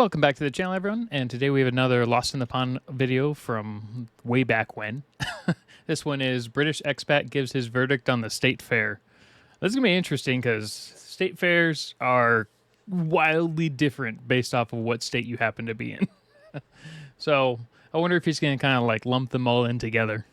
Welcome back to the channel, everyone, and today we have another Lost in the Pond video from way back when. This one is British expat gives his verdict on the state fair. This is going to be interesting because state fairs are wildly different based off of what state you happen to be in. So I wonder if he's going to kind of like lump them all in together.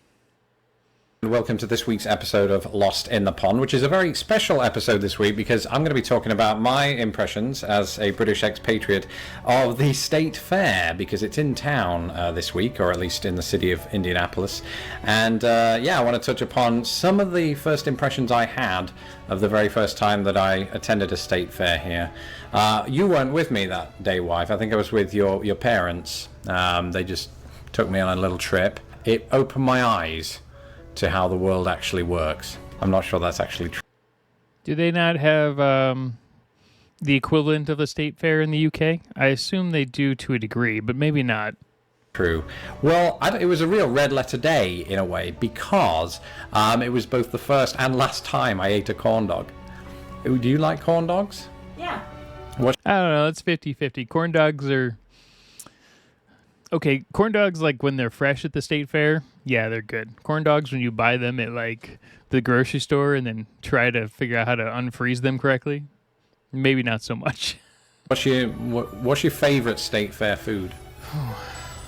Welcome to this week's episode of Lost in the Pond, which is a very special episode this week because I'm going to be talking about my impressions as a British expatriate of the state fair, because it's in town this week, or at least in the city of Indianapolis. And yeah, I want to touch upon some of the first impressions I had of the very first time that I attended a state fair here. You weren't with me that day, wife. I think I was with your parents. They just took me on a little trip. It opened my eyes to how the world actually works. I'm not sure that's actually true. Do they not have the equivalent of a state fair in the UK? I assume they do to a degree, but maybe not. True. Well, it was a real red letter day in a way, because it was both the first and last time I ate a corn dog. Do you like corn dogs? Yeah. I don't know. It's 50-50. Corn dogs are... Okay, corn dogs, like, when they're fresh at the state fair, yeah, they're good. Corn dogs, when you buy them at, like, the grocery store and then try to figure out how to unfreeze them correctly, maybe not so much. What's your favorite state fair food?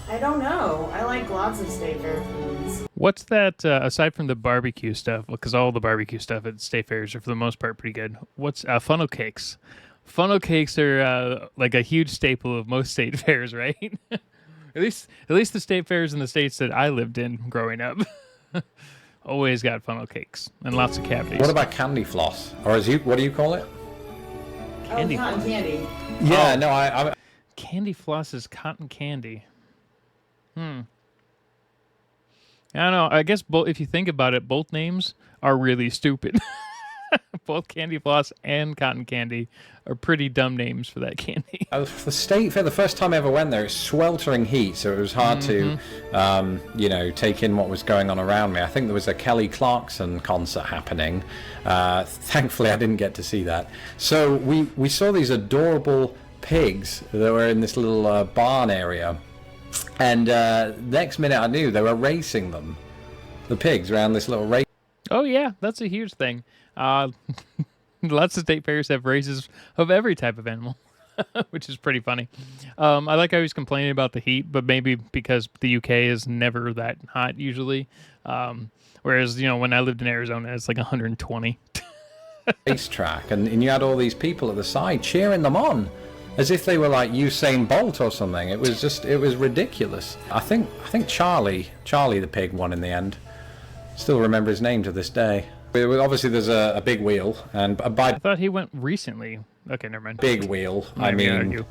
I don't know. I like lots of state fair foods. What's that, aside from the barbecue stuff, because all the barbecue stuff at state fairs are, for the most part, pretty good. What's funnel cakes? Funnel cakes are, like, a huge staple of most state fairs, right? At least the state fairs in the states that I lived in growing up always got funnel cakes and lots of cavities. What about candy floss? Or what do you call it? Candy cotton floss. candy. Yeah, no, I Candy floss is cotton candy. I don't know. I guess if you think about it, both names are really stupid. Both candy floss and cotton candy are pretty dumb names for that candy. The state fair, the first time I ever went there, it's sweltering heat, so it was hard to, take in what was going on around me. I think there was a Kelly Clarkson concert happening. Thankfully, I didn't get to see that. So we saw these adorable pigs that were in this little barn area, and next minute I knew they were racing them, the pigs, around this little race. Oh yeah, that's a huge thing. Lots of state fairs have races of every type of animal, which is pretty funny. I like how he's complaining about the heat, but maybe because the UK is never that hot usually. Whereas, when I lived in Arizona, it's like 120. Racetrack, and you had all these people at the side cheering them on, as if they were like Usain Bolt or something. It was ridiculous. I think Charlie the pig won in the end. Still remember his name to this day. Obviously, there's a big wheel, and I thought he went recently. Okay, never mind. Big wheel. I mean,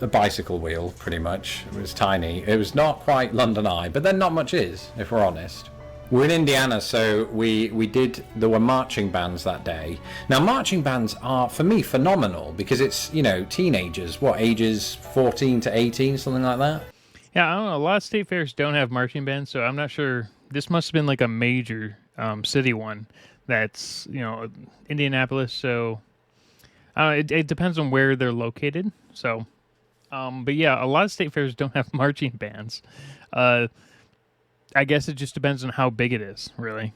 a bicycle wheel, pretty much. It was tiny. It was not quite London Eye, but then not much is, if we're honest. We're in Indiana, so there were marching bands that day. Now, marching bands are, for me, phenomenal, because it's, teenagers, ages 14 to 18, something like that? Yeah, I don't know. A lot of state fairs don't have marching bands, so I'm not sure. This must have been like a major city one. That's, Indianapolis, so I don't know, it depends on where they're located. So, but yeah, a lot of state fairs don't have marching bands. I guess it just depends on how big it is, really.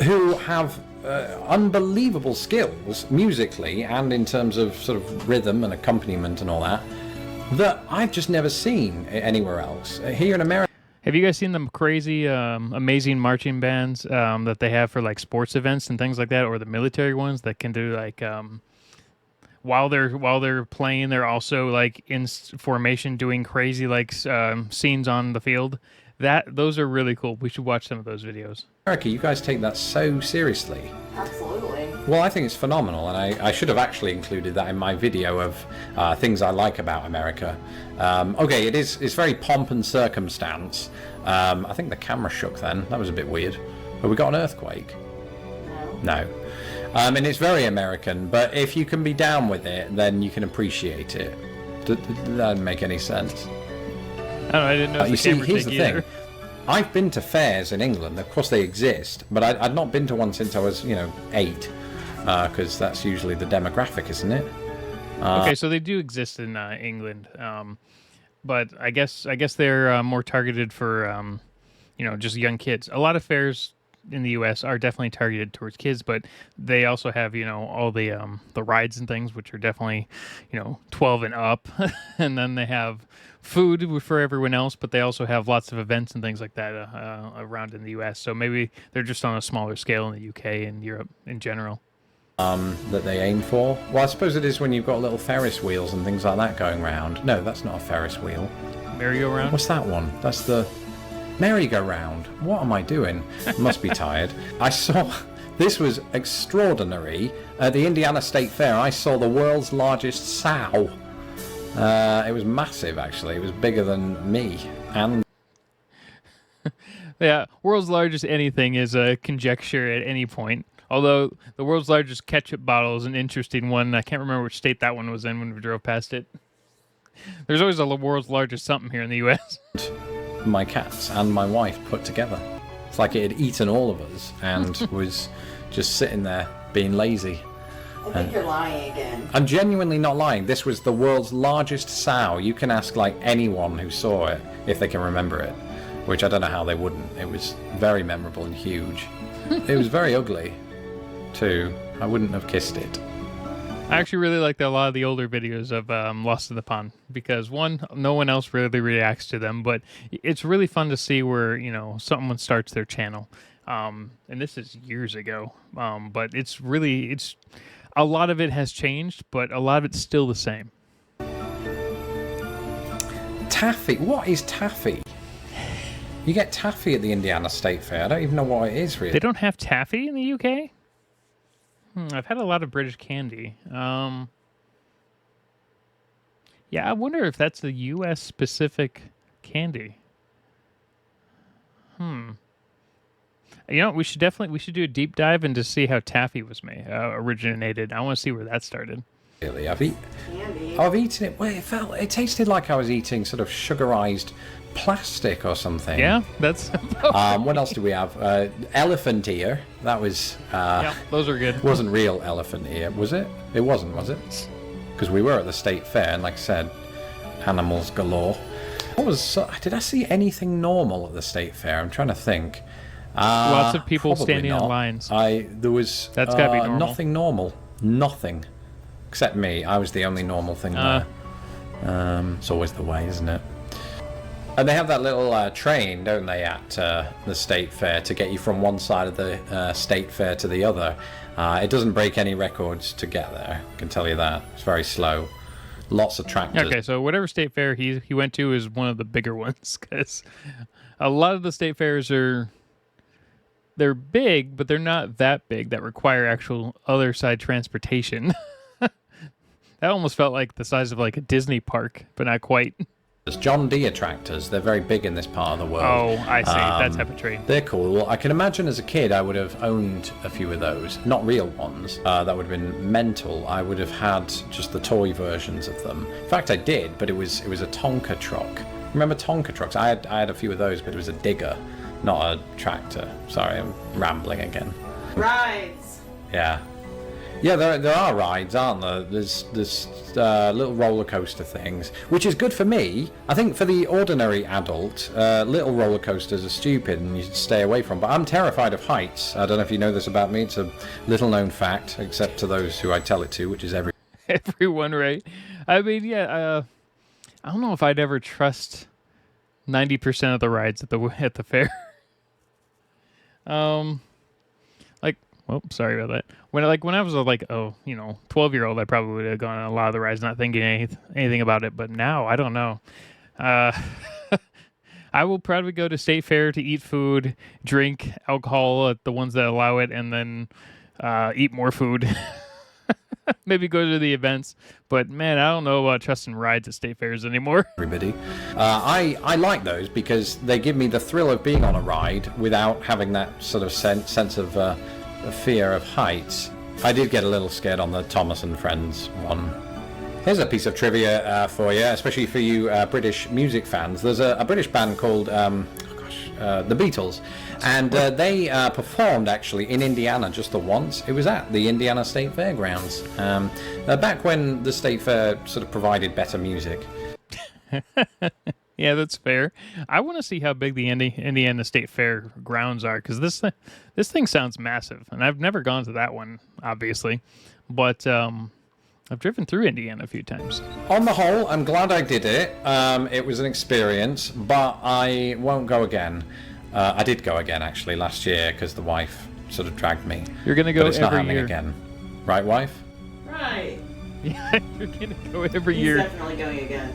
Who have unbelievable skills musically and in terms of sort of rhythm and accompaniment and all that I've just never seen anywhere else. Here in America. Have you guys seen the crazy, amazing marching bands that they have for like sports events and things like that, or the military ones that can do like while they're playing, they're also like in formation doing crazy like scenes on the field? Those are really cool. We should watch some of those videos. America, you guys take that so seriously. Absolutely. Well, I think it's phenomenal, and I should have actually included that in my video of things I like about America. Okay, it's very pomp and circumstance. I think the camera shook then. That was a bit weird. But we got an earthquake. No. And it's very American, but if you can be down with it, then you can appreciate it. That doesn't make any sense. I don't know, I didn't know. You see, here's the thing. I've been to fairs in England. Of course, they exist, but I'd not been to one since I was, 8, because that's usually the demographic, isn't it? Okay, so they do exist in England, but I guess they're more targeted for just young kids. A lot of fairs in the U.S. are definitely targeted towards kids, but they also have all the rides and things, which are definitely 12 and up, and then they have food for everyone else, but they also have lots of events and things like that around in the U.S. So maybe they're just on a smaller scale in the U.K. and Europe in general. That they aim for. Well, I suppose it is when you've got little Ferris wheels and things like that going round. No, that's not a Ferris wheel. Merry-go-round? What's that one? That's the merry-go-round. What am I doing? Must be tired. I saw... This was extraordinary. At the Indiana State Fair, I saw the world's largest sow. It was massive, actually. It was bigger than me. And... Yeah, world's largest anything is a conjecture at any point. Although the world's largest ketchup bottle is an interesting one. I can't remember which state that one was in when we drove past it. There's always a world's largest something here in the U.S. My cats and my wife put together. It's like it had eaten all of us and was just sitting there being lazy. I think you're lying again. I'm genuinely not lying. This was the world's largest sow. You can ask like anyone who saw it if they can remember it, which I don't know how they wouldn't. It was very memorable and huge. It was very ugly. Too. I wouldn't have kissed it. I actually really like a lot of the older videos of Lost in the Pond because one, no one else really reacts to them, but it's really fun to see where someone starts their channel, and this is years ago, but it's a lot of it has changed, but a lot of it's still the same. Taffy. What is taffy? You get taffy at the Indiana State Fair. I don't even know what it is really. They don't have taffy in the UK? I've had a lot of British candy. Yeah, I wonder if that's a U.S. specific candy. We should do a deep dive into see how taffy was made, originated. I want to see where that started. Really, I've eaten it. Well, it tasted like I was eating sort of sugarized plastic or something. Yeah, that's. What else do we have? Elephant ear. That was. Yeah, those are good. Wasn't real elephant ear, was it? It wasn't, was it? Because we were at the state fair, and like I said, animals galore. Did I see anything normal at the state fair? I'm trying to think. Lots of people standing in lines. There was. That's gotta be normal. Nothing normal. Nothing. Except me. I was the only normal thing there. It's always the way, isn't it? And they have that little train, don't they, at the state fair to get you from one side of the state fair to the other. It doesn't break any records to get there, I can tell you that. It's very slow. Lots of tractors. Okay, so whatever state fair he went to is one of the bigger ones, because a lot of the state fairs they're big, but they're not that big that require actual other side transportation. That almost felt like the size of like a Disney park, but not quite. There's John Deere tractors. They're very big in this part of the world. Oh, I see. That type of train. They're cool. I can imagine as a kid I would have owned a few of those. Not real ones. That would have been mental. I would have had just the toy versions of them. In fact, I did, but it was a Tonka truck. Remember Tonka trucks? I had a few of those, but it was a digger, not a tractor. Sorry, I'm rambling again. Rides. Yeah. Yeah, there are rides, aren't there? There's little roller coaster things, which is good for me. I think for the ordinary adult, little roller coasters are stupid and you should stay away from. But I'm terrified of heights. I don't know if you know this about me. It's a little known fact, except to those who I tell it to, which is everyone, right? I mean, yeah. I don't know if I'd ever trust 90% of the rides at the fair. Oh, sorry about that. When I was 12-year-old, I probably would have gone on a lot of the rides, not thinking anything about it. But now, I don't know. I will probably go to State Fair to eat food, drink alcohol at the ones that allow it, and then eat more food. Maybe go to the events. But man, I don't know about trusting rides at state fairs anymore. Everybody. I like those because they give me the thrill of being on a ride without having that sort of sense of fear of heights. I did get a little scared on the Thomas and Friends one. Here's a piece of trivia for you, especially for you British music fans. There's a British band called the Beatles, and they performed actually in Indiana just the once. It was at the Indiana State Fairgrounds, back when the State Fair sort of provided better music. Yeah, that's fair. I want to see how big the Indiana State Fair grounds are, because this thing sounds massive, and I've never gone to that one, obviously, but I've driven through Indiana a few times. On the whole, I'm glad I did it. It was an experience, but I won't go again. I did go again actually last year because the wife sort of dragged me. You're gonna go but it's every not happening year again, right, wife? Right. Yeah, you're gonna go every He's year. definitely going again.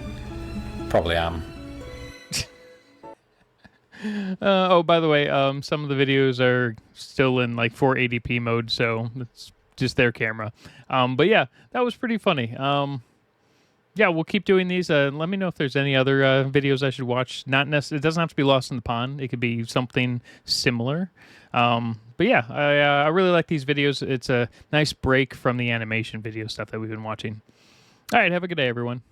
Probably am. Oh, by the way, some of the videos are still in like 480p mode, so it's just their camera. But yeah, that was pretty funny. Yeah, we'll keep doing these. Let me know if there's any other videos I should watch. Not necessarily. It doesn't have to be Lost in the Pond. It could be something similar. But yeah, I really like these videos. It's a nice break from the animation video stuff that we've been watching. All right, have a good day, everyone.